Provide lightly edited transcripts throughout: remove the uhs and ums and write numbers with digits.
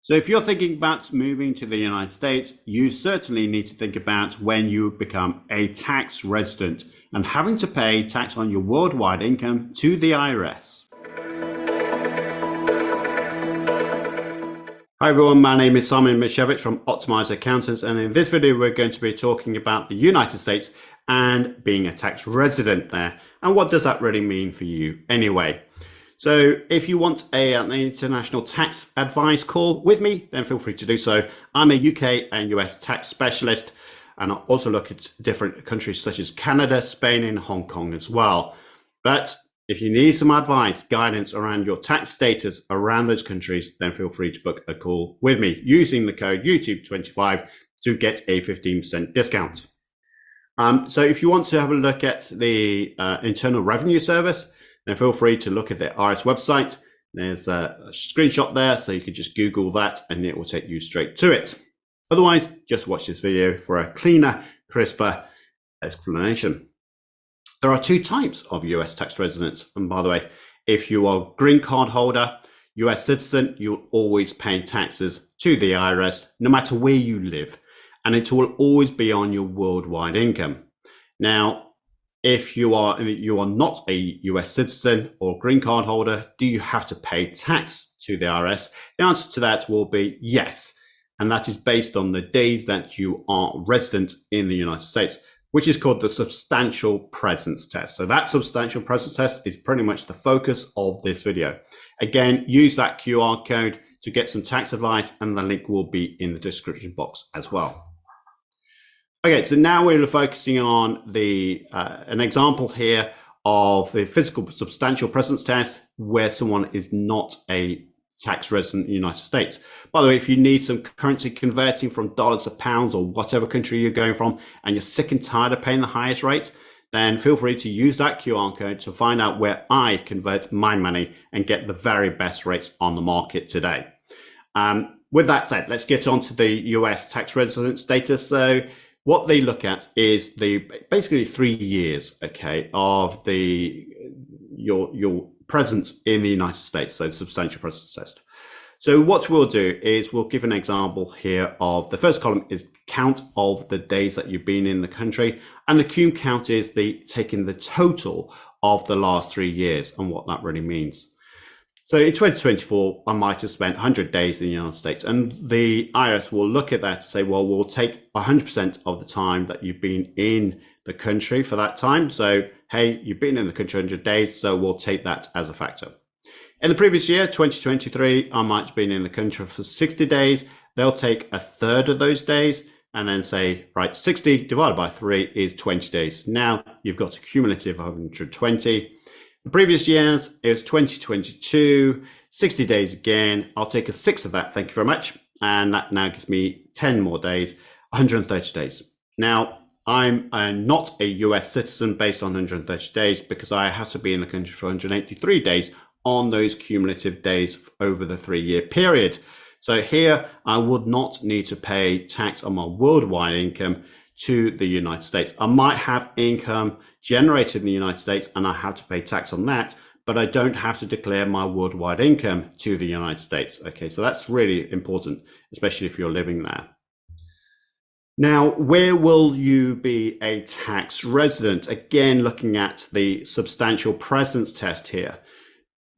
So if you're thinking about moving to the United States, you certainly need to think about when you become a tax resident and having to pay tax on your worldwide income to the IRS. Hi everyone, my name is Simon Misiewicz from Optimize Accountants, and in this video we're going to be talking about the United States and being a tax resident there, and what does that really mean for you anyway. So if you want an international tax advice call with me, then feel free to do so. I'm a UK and US tax specialist, and I also look at different countries such as Canada, Spain, and Hong Kong as well. But if you need some advice, guidance around your tax status around those countries, then feel free to book a call with me using the code YouTube25 to get a 15% discount. So if you want to have a look at the Internal Revenue Service, then feel free to look at the IRS website. There's a screenshot there, so you could just Google that and it will take you straight to it. Otherwise, just watch this video for a cleaner, crisper explanation. There are two types of US tax residents. And by the way, if you are a green card holder, US citizen, you'll always pay taxes to the IRS no matter where you live. And it will always be on your worldwide income. Now, if you are not a US citizen or green card holder, do you have to pay tax to the IRS? The answer to that will be yes. And that is based on the days that you are resident in the United States, which is called the substantial presence test. So that substantial presence test is pretty much the focus of this video. Again, use that QR code to get some tax advice, and the link will be in the description box as well. Okay, so now we're focusing on an example here of the physical substantial presence test where someone is not a tax resident in the United States. By the way, if you need some currency converting from dollars to pounds or whatever country you're going from, and you're sick and tired of paying the highest rates, then feel free to use that QR code to find out where I convert my money and get the very best rates on the market today. With that said, let's get on to the US tax resident status. So what they look at is basically 3 years, okay, of your presence in the United States, so the substantial presence test. So what we'll do is we'll give an example here of the first column is count of the days that you've been in the country, and the cum count is taking the total of the last 3 years and what that really means. So in 2024, I might have spent 100 days in the United States, and the IRS will look at that and say, well, we'll take 100% of the time that you've been in the country for that time. So, hey, you've been in the country 100 days, so we'll take that as a factor. In the previous year, 2023, I might have been in the country for 60 days. They'll take a third of those days and then say, right, 60 divided by 3 is 20 days. Now you've got a cumulative of 120. The previous years, it was 2022, 60 days again. I'll take a sixth of that, thank you very much. And that now gives me 10 more days, 130 days. Now, I'm not a US citizen based on 130 days because I have to be in the country for 183 days on those cumulative days over the 3-year period. So here, I would not need to pay tax on my worldwide income to the United States. I might have income generated in the United States and I have to pay tax on that, but I don't have to declare my worldwide income to the United States. Okay, so that's really important, especially if you're living there. Now, where will you be a tax resident? Again, looking at the substantial presence test here.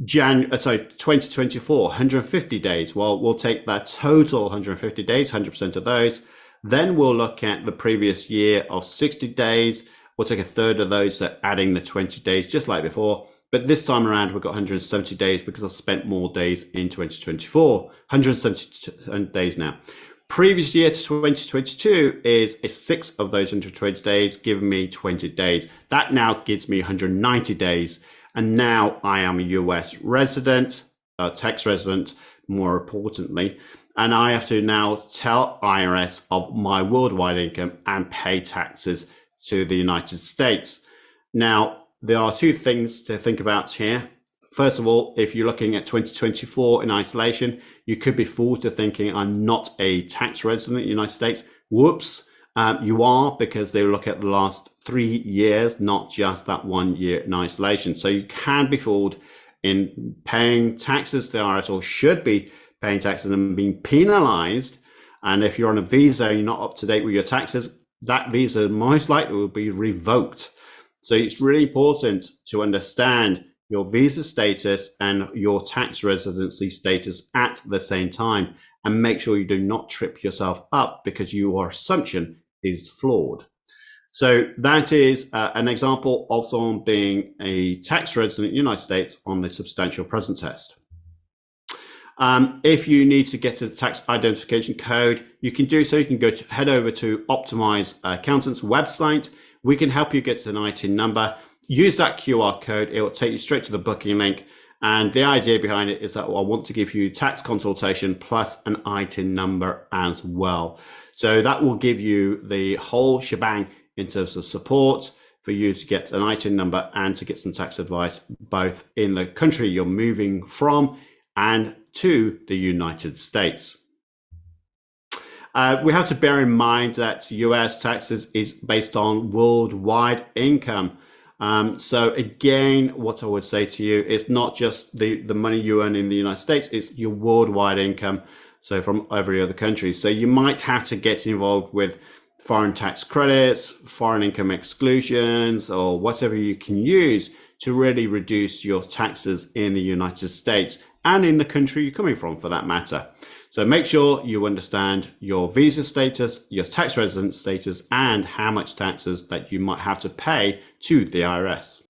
2024, 150 days. Well, we'll take that total 150 days, 100% of those. Then we'll look at the previous year of 60 days. We'll take a third of those, so adding the 20 days, just like before. But this time around, we've got 170 days because I spent more days in 2024, 170 days now. Previous year to 2022 is a sixth of those 120 days, giving me 20 days. That now gives me 190 days. And now I am a US resident, a tax resident, more importantly. And I have to now tell IRS of my worldwide income and pay taxes to the United States. Now, there are two things to think about here. First of all, if you're looking at 2024 in isolation, you could be fooled to thinking I'm not a tax resident in the United States. Whoops, you are, because they look at the last 3 years, not just that 1 year in isolation. So you can be fooled in paying taxes to the IRS, or should be paying taxes and being penalized. And if you're on a visa and you're not up to date with your taxes, that visa most likely will be revoked. So it's really important to understand your visa status and your tax residency status at the same time, and make sure you do not trip yourself up because your assumption is flawed. So that is an example of someone being a tax resident in the United States on the substantial present test. If you need to get to the tax identification code, you can do so. You can head over to Optimize Accountants website. We can help you get to an ITIN number. Use that QR code. It will take you straight to the booking link. And the idea behind it is that I want to give you tax consultation plus an ITIN number as well. So that will give you the whole shebang in terms of support for you to get an ITIN number and to get some tax advice, both in the country you're moving from and to the United States. We have to bear in mind that US taxes is based on worldwide income. So again, what I would say to you, it's not just the money you earn in the United States, it's your worldwide income. So from every other country. So you might have to get involved with foreign tax credits, foreign income exclusions, or whatever you can use to really reduce your taxes in the United States and in the country you're coming from, for that matter. So make sure you understand your visa status, your tax resident status, and how much taxes that you might have to pay to the IRS.